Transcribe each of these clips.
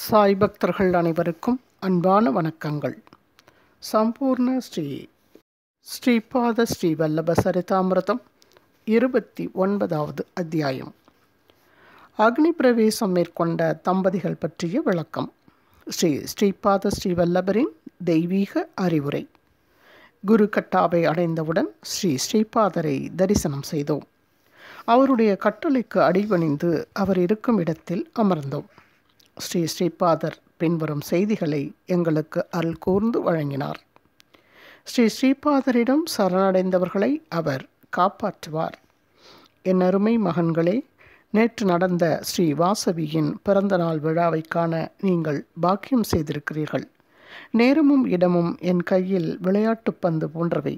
சாய் பக்தர்கள் அனைவருக்கும் அன்பான வணக்கங்கள். சம்பூர்ண ஸ்ரீபாத ஸ்ரீ வல்லப சரிதாமிரதம் 29வது அத்தியாயம். அக்னி பிரவேசம் மேற்கொண்ட தம்பதிகள் பற்றிய விளக்கம். ஸ்ரீபாத ஸ்ரீ வல்லபரின் தெய்வீக அறிவுரை. குரு கட்டாவை அடைந்தவுடன் ஸ்ரீபாதரை தரிசனம் செய்தோம். அவருடைய கட்டளைக்கு அடிபணிந்து அவர் இருக்கும் இடத்தில் அமர்ந்தோம். ஸ்ரீபாதர் பின்வரும் செய்திகளை எங்களுக்கு அருள் கூர்ந்து வழங்கினார். ஸ்ரீபாதரிடம் சரணடைந்தவர்களை அவர் காப்பாற்றுவார். என் அருமை மகன்களே, நேற்று நடந்த ஸ்ரீ வாசவியின் பிறந்தநாள் விழாவை காண நீங்கள் பாக்கியம் செய்திருக்கிறீர்கள். நேரமும் இடமும் என் கையில் விளையாட்டு பந்து போன்றவை.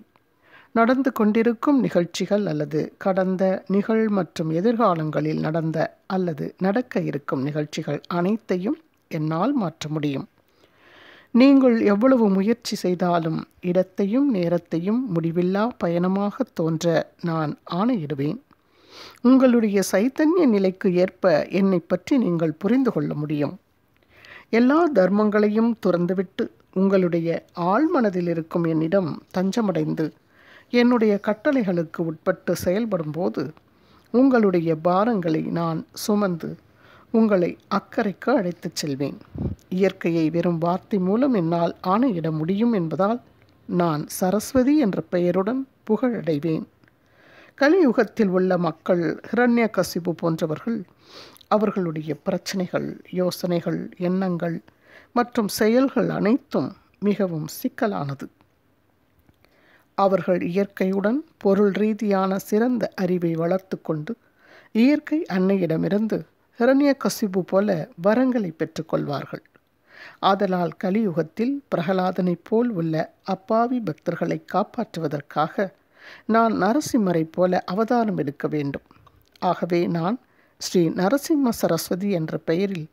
நடந்து கொண்டிருக்கும் நிகழ்ச்சிகள் அல்லது கடந்த மற்றும் எதிர்காலங்களில் நடந்த அல்லது நடக்க இருக்கும் நிகழ்ச்சிகள் அனைத்தையும் என்னால் மாற்ற முடியும். நீங்கள் எவ்வளவு முயற்சி செய்தாலும் இடத்தையும் நேரத்தையும் முடிவில்லா பயணமாக தோன்ற நான் ஆணையிடுவேன். உங்களுடைய சைத்தன்ய நிலைக்கு ஏற்ப என்னை பற்றி நீங்கள் புரிந்து கொள்ள முடியும். எல்லா தர்மங்களையும் துறந்துவிட்டு உங்களுடைய ஆழ்மனதில் இருக்கும் என்னிடம் தஞ்சமடைந்து என்னுடைய கட்டளைகளுக்கு உட்பட்டு செயல்படும் போது உங்களுடைய பாரங்களை நான் சுமந்து உங்களை அக்கறைக்கு அழைத்துச் செல்வேன். இயற்கையை வெறும் வார்த்தை மூலம் என்னால் ஆணையிட முடியும் என்பதால் நான் சரஸ்வதி என்ற பெயருடன் புகழடைவேன். கலியுகத்தில் உள்ள மக்கள் ஹிரண்யகசிபு போன்றவர்கள் அவர்களுடைய பிரச்சனைகள், யோசனைகள், எண்ணங்கள் மற்றும் செயல்கள் அனைத்தும் மிகவும் சிக்கலானது. அவர்கள் இயற்கையுடன் பொருள் ரீதியான சிறந்த அறிவை வளர்த்து கொண்டு இயற்கை அன்னையிடமிருந்து ஹிரண்யகசிபு போல வரங்களை பெற்றுக்கொள்வார்கள். ஆதலால் கலியுகத்தில் பிரகலாதனைப் போல் உள்ள அப்பாவி பக்தர்களை காப்பாற்றுவதற்காக நான் நரசிம்மரை போல அவதாரம் எடுக்க வேண்டும். ஆகவே நான் ஸ்ரீ நரசிம்ம சரஸ்வதி என்ற பெயரில்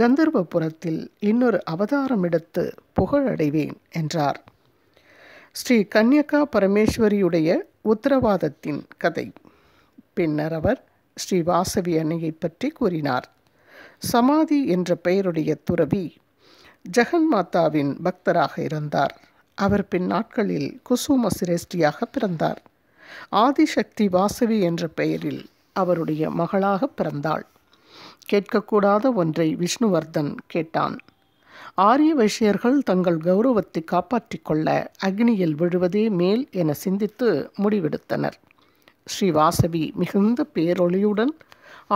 கந்தர்வபுரத்தில் இன்னொரு அவதாரம் எடுத்து புகழடைவேன் என்றார். ஸ்ரீ கன்யகா பரமேஸ்வரியுடைய உத்தரவாதத்தின் கதை. பின்னர் அவர் ஸ்ரீ வாசவி அன்னையை பற்றி கூறினார். சமாதி என்ற பெயருடைய துறவி ஜெகன்மாதாவின் பக்தராக இருந்தார். அவர் பின் நாட்களில் குசும சிரேஷ்டியாக பிறந்தார். ஆதிசக்தி வாசவி என்ற பெயரில் அவருடைய மகளாக பிறந்தாள். கேட்கக்கூடாத ஒன்றை விஷ்ணுவர்தன் கேட்டான். ஆரிய வைசியர்கள் தங்கள் கௌரவத்தை காப்பாற்றிக் கொள்ள அக்னியில் விழுவதே மேல் என சிந்தித்து முடிவெடுத்தனர். ஸ்ரீவாசவி மிகுந்த பேரொளியுடன்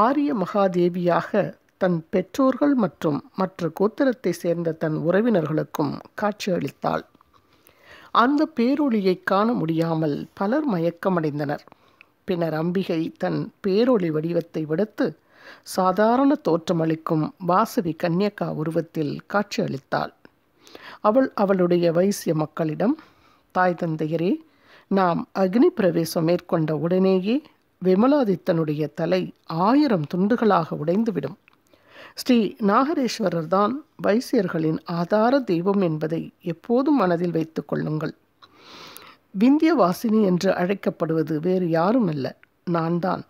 ஆரிய மகாதேவியாக தன் பெற்றோர்கள் மற்றும் மற்ற கோத்திரத்தை சேர்ந்த தன் உறவினர்களுக்கும் காட்சியளித்தாள். அந்த பேரொளியை காண முடியாமல் பலர் மயக்கமடைந்தனர். பின்னர் அம்பிகை தன் பேரொளி வடிவத்தை விடுத்து சாதாரண தோற்றமளிக்கும் வாசவி கன்யகா உருவத்தில் காட்சியளித்தாள். அவள் அவளுடைய வைசிய மக்களிடம், தாய் தந்தையரே, நாம் அக்னி பிரவேசம் மேற்கொண்ட உடனேயே விமலாதித்தனுடைய தலை 1000 துண்டுகளாக உடைந்துவிடும். ஸ்ரீ நாகரேஸ்வரர் தான் வைசியர்களின் ஆதார தெய்வம் என்பதை எப்போதும் மனதில் வைத்துக் கொள்ளுங்கள். விந்தியவாசினி என்று அழைக்கப்படுவது வேறு யாரும் அல்ல, நான் தான்.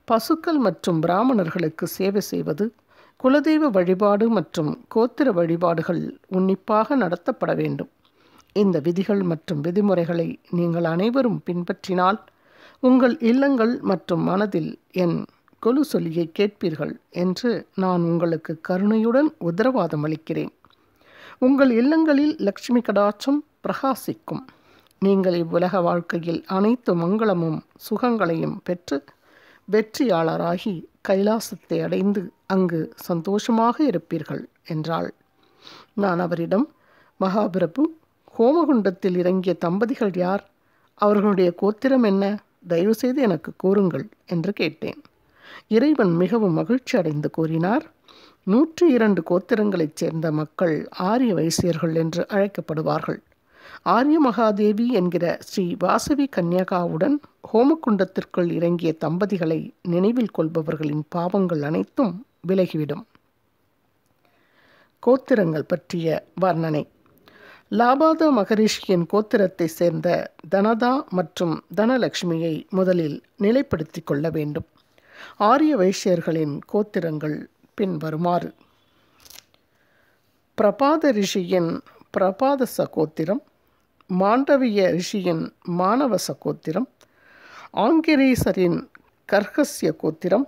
பசுக்கள் மற்றும் பிராமணர்களுக்கு சேவை செய்வது, குலதெய்வ வழிபாடு மற்றும் கோத்திர வழிபாடுகள் உன்னிப்பாக நடத்தப்பட வேண்டும். இந்த விதிகள் மற்றும் விதிமுறைகளை நீங்கள் அனைவரும் பின்பற்றினால் உங்கள் இல்லங்கள் மற்றும் மனதில் என் கொலு சொல்லியை கேட்பீர்கள் என்று நான் உங்களுக்கு கருணையுடன் உத்தரவாதம் அளிக்கிறேன். உங்கள் இல்லங்களில் லக்ஷ்மி கடாட்சம் பிரகாசிக்கும். நீங்கள் இவ்வுலக வாழ்க்கையில் அனைத்து மங்களமும் சுகங்களையும் பெற்று வெற்றியாளராகி கைலாசத்தை அடைந்து அங்கு சந்தோஷமாக இருப்பீர்கள் என்றாள். நான் அவரிடம், மகாபிரபு, ஹோமகுண்டத்தில் இறங்கிய தம்பதிகள் யார்? அவர்களுடைய கோத்திரம் என்ன? தயவுசெய்து எனக்கு கூறுங்கள் என்று கேட்டேன். இறைவன் மிகவும் மகிழ்ச்சி அடைந்து கூறினார், 102 கோத்திரங்களைச் சேர்ந்த மக்கள் ஆரிய வைசியர்கள் என்று அழைக்கப்படுவார்கள். ஆரிய மகாதேவி என்கிற ஸ்ரீ வாசவி கன்யகாவுடன் ஹோமகுண்டத்திற்குள் இறங்கிய தம்பதிகளை நினைவில் கொள்பவர்களின் பாவங்கள் அனைத்தும் விலகிவிடும். கோத்திரங்கள் பற்றிய வர்ணனை. லாபாத மகரிஷியின் கோத்திரத்தை சேர்ந்த தனதா மற்றும் தனலட்சுமியை முதலில் நிலைப்படுத்தி கொள்ள வேண்டும். ஆரிய வைசியர்களின் கோத்திரங்கள் பின்வருமாறு: பிரபாத ரிஷியின் பிரபாத சகோத்திரம், மாண்டவிய ரிஷியின் மானவ சகோத்திரம், ஆங்கிரீசரின் கர்ஹஸ்ய கோத்திரம்,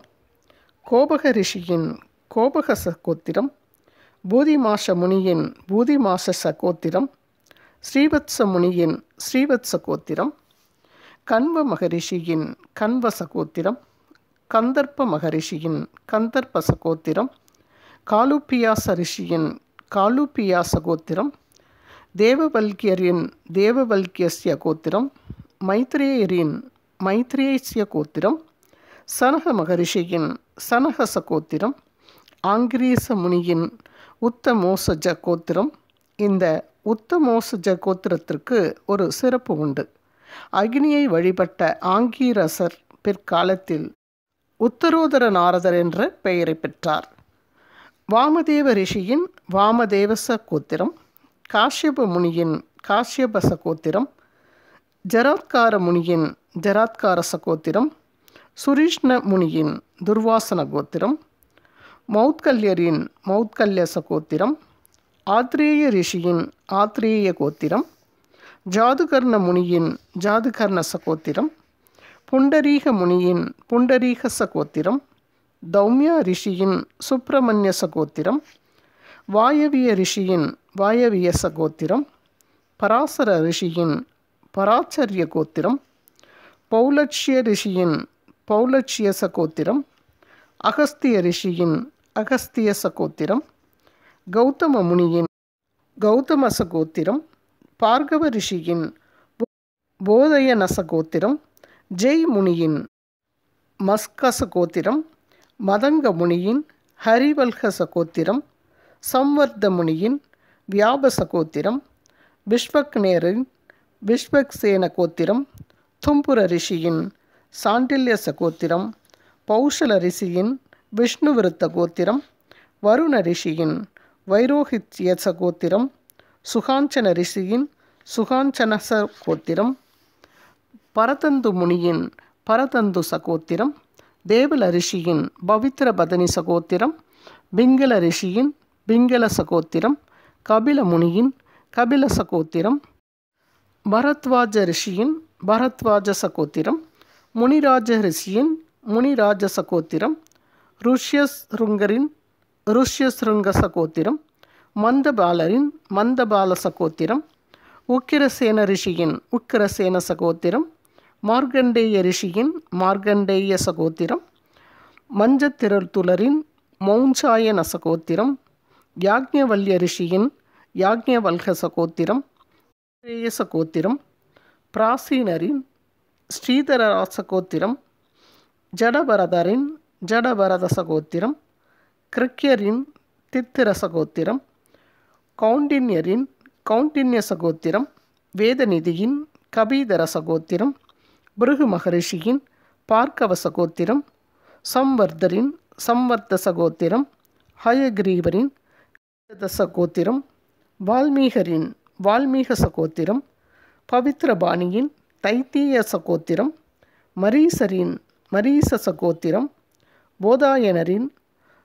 கோபக ரிஷியின் கோபக சகோத்திரம், பூதிமாஷ முனியின் பூதிமாஷ சகோத்திரம், ஸ்ரீவத்ச முனியின் ஸ்ரீவத்ச கோத்திரம், கண்வ மகரிஷியின் கண்வ சகோத்திரம், கந்தர்ப்ப மகரிஷியின் கந்தர்ப்ப சகோத்திரம், காலுப்பியாச ரிஷியின் காலுப்பியாச கோத்திரம், தேவவல்கியரின் தேவவல்கியஸ்ய கோத்திரம், மைத்ரேயரின் மைத்ரேயஸ்ய கோத்திரம், சனக மகரிஷியின் சனகச கோத்திரம், ஆங்கிரீச முனியின் உத்தமோசஜ கோத்திரம். இந்த உத்தமோசஜ கோத்திரத்திற்கு ஒரு சிறப்பு உண்டு. அக்னியை வழிபட்ட ஆங்கீரசர் பிற்காலத்தில் உத்தரோதர நாரதர் என்ற பெயரை பெற்றார். வாமதேவ ரிஷியின் வாமதேவச கோத்திரம், காஷ்யப முனியின் காஷ்யபச கோத்திரம், ஜராத்கார முனியின் ஜராத்காரச கோத்திரம், சுரீஷ்ண முனியின் துர்வாசன கோத்திரம், மௌத்கல்யரின் மௌத்கல்யச கோத்திரம், ஆத்ரேய ரிஷியின் ஆத்ரேய கோத்திரம், ஜாதுகர்ண முனியின் ஜாதுகர்ணச கோத்திரம், புண்டரீக முனியின் புண்டரீகச கோத்திரம், தௌமியா ரிஷியின் சுப்பிரமணியச கோத்திரம், வாயவிய ரிஷியின் வாயவியச கோத்திரம், பராசர ரிஷியின் பராச்சரிய கோத்திரம், பௌலட்சிய ரிஷியின் பௌலட்சியச கோத்திரம், அகஸ்திய ரிஷியின் அகஸ்தியச கோத்திரம், கௌதம முனியின் கௌதமச கோத்திரம், பார்கவ ரிஷியின் போதயனச கோத்திரம், ஜெய் முனியின் மஸ்கச கோத்திரம், மதங்க முனியின் ஹரிவல்கச கோத்திரம், சம்வர்த முனியின் வியாபச கோத்திரம், விஸ்வக்னேரின் விஸ்வக்சேன கோத்திரம், தும்புர ரிஷியின் சாண்டில்யச கோத்திரம், பௌஷல ரிஷியின் விஷ்ணுவிருத்த கோத்திரம், வருண ரிஷியின் வைரோஹித்யச கோத்திரம், சுகாஞ்சன ரிஷியின் சுகாஞ்சனச கோத்திரம், பரதந்து முனியின் பரதந்து சகோத்திரம், தேவல ரிஷியின் பவித்ர பதனி சகோத்திரம், பிங்கள ரிஷியின் பிங்கள சகோத்திரம், கபில முனியின் கபில சகோத்திரம், பரத்வாஜ ரிஷியின் பரத்வாஜ சகோத்திரம், முனிராஜ ரிஷியின் முனிராஜ சகோத்திரம், ருஷ்யஸ்ருங்கரின் ருஷ்யஸ்ருங்க சகோத்திரம், மந்தபாலரின் மந்தபால சகோத்திரம், உக்கிரசேன ரிஷியின் உக்கிரசேன சகோத்திரம், மார்கண்டேய ரிஷியின் மார்கண்டேய சகோத்திரம், மஞ்சத்திரத்துலரின் மௌஞ்சாயன சகோத்திரம், யாக்ஞவல்ய ரிஷியின் யாக்ஞவல்க சகோத்திரம், சகோத்திரம், பிராசீனரின் ஸ்ரீதரரா சகோத்திரம், ஜடபரதரின் ஜடபரத சகோத்திரம், கிருக்கியரின் தித்திர சகோத்திரம், கௌண்டின்யரின் கௌண்டின்ய சகோத்திரம், வேதநிதியின் கபீதர சகோத்திரம், பிருகு மகரிஷியின் பார்க்கவ சகோத்திரம், சம்வர்தரின் சம்வர்த சகோத்திரம், ஹயக்ரீவரின் சகோத்திரம், வால்மீகரின் வால்மீக சகோத்திரம், பவித்ரபாணியின் தைத்திய சகோத்திரம், மரீசரின் மரீச சகோத்திரம், போதாயனரின்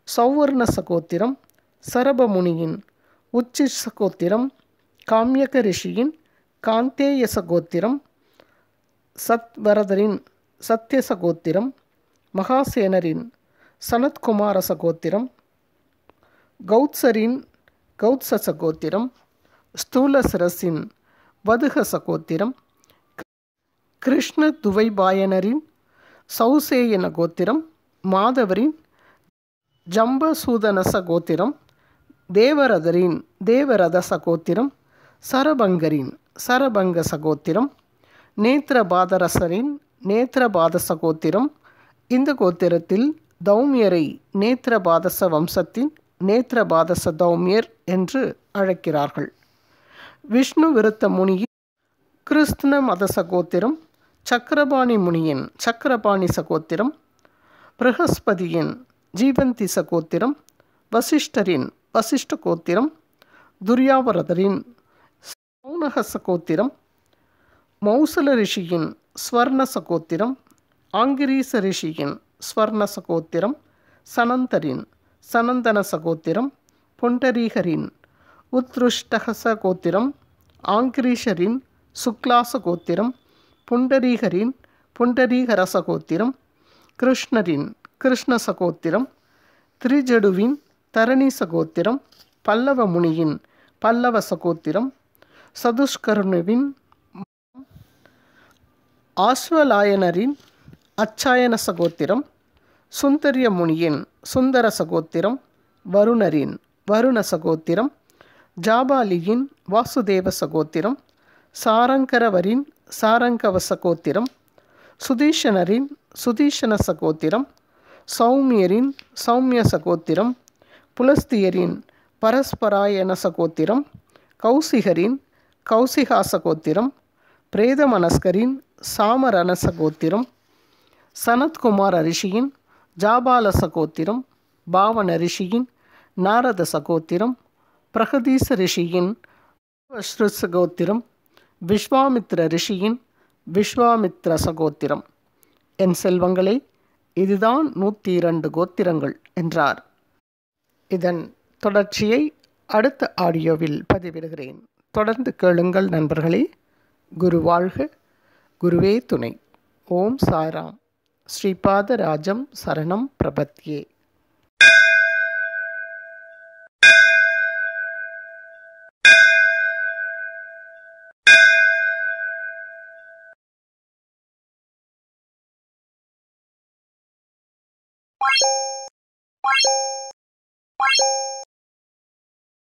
சௌவர்ண சகோத்திரம், சரபமுனியின் உச்சி சகோத்திரம், காம்யக ரிஷியின் காந்தேய சகோத்திரம், சத்வரதரின் சத்ய சகோத்திரம், மகாசேனரின் சனத்குமார சகோத்திரம், கௌத்சரின் கௌத்ச சகோத்திரம், ஸ்தூலசிரசின் வதுக சகோத்திரம், கிருஷ்ண துவைபாயனரின் சௌசேயன கோத்திரம், மாதவரின் ஜம்பசூதன சகோத்திரம், தேவரதரின் தேவரத சகோத்திரம், சரபங்கரின் சரபங்க சகோத்திரம், நேத்திரபாதரசரின் நேத்திரபாத சகோத்திரம். இந்த கோத்திரத்தில் தௌமியரை நேத்திரபாதச வம்சத்தின் நேத்திரபாதச தௌமியர் என்று அழைக்கிறார்கள். விஷ்ணு விருத்த முனியின் கிருஷ்ண மத சகோத்திரம், சக்கரபாணி முனியின் சக்கரபாணி சகோத்திரம், பிரகஸ்பதியின் ஜீவந்தி சகோத்திரம், வசிஷ்டரின் வசிஷ்ட கோத்திரம், துர்யாவரதரின் சௌனக சகோத்திரம், மௌசல ரிஷியின் ஸ்வர்ண சகோத்திரம், ஆங்கிரீச ரிஷியின் ஸ்வர்ண சகோத்திரம், சனந்தரின் சனந்தன சகோத்திரம், புண்டரீகரின் உத்ருஷ்டகச கோத்திரம், ஆங்கிரீஷரின் சுக்லாச கோத்திரம், புண்டரீகரின் புண்டரீகரச கோத்திரம், கிருஷ்ணரின் கிருஷ்ணச கோத்திரம், திரிஜடுவின் தரணீச கோத்திரம், பல்லவ முனியின் பல்லவ சகோத்திரம், சதுஷ்கர்ணுவின், ஆஸ்வலாயனரின் அச்சாயன சகோத்திரம், சுந்தரிய முனியின் சுந்தர சகோத்திரம், வருணரின் வருண சகோத்திரம், ஜாபாலியின் வாசுதேவ சகோத்திரம், சாரங்கரவரின் சாரங்கவ சகோத்திரம், சுதீஷணரின் சுதீஷண சகோத்திரம், சௌமியரின் சௌமிய சகோத்திரம், புலஸ்தியரின் பரஸ்பராயண சகோத்திரம், கௌசிகரின் கௌசிகா சகோத்திரம், பிரேதமனஸ்கரின் சாமரண சகோத்திரம், சனத்குமார ரிஷியின் ஜாபால சகோத்திரம், பாவன ரிஷியின் நாரத சகோத்திரம், பிரகதீச ரிஷியின் அஸ்ரு சகோத்திரம், விஸ்வாமித்ர ரிஷியின் விஸ்வாமித்ர சகோத்திரம். என் செல்வங்களே, இதுதான் 102 கோத்திரங்கள் என்றார். இதன் தொடர்ச்சியை அடுத்த ஆடியோவில் பதிவிடுகிறேன். தொடர்ந்து கேளுங்கள் நண்பர்களே. குரு வாழ்க, குருவே துணை. ஓம் சாய்ராம். ஸ்ரீபாத ராஜம் சரணம் பிரபத்யே.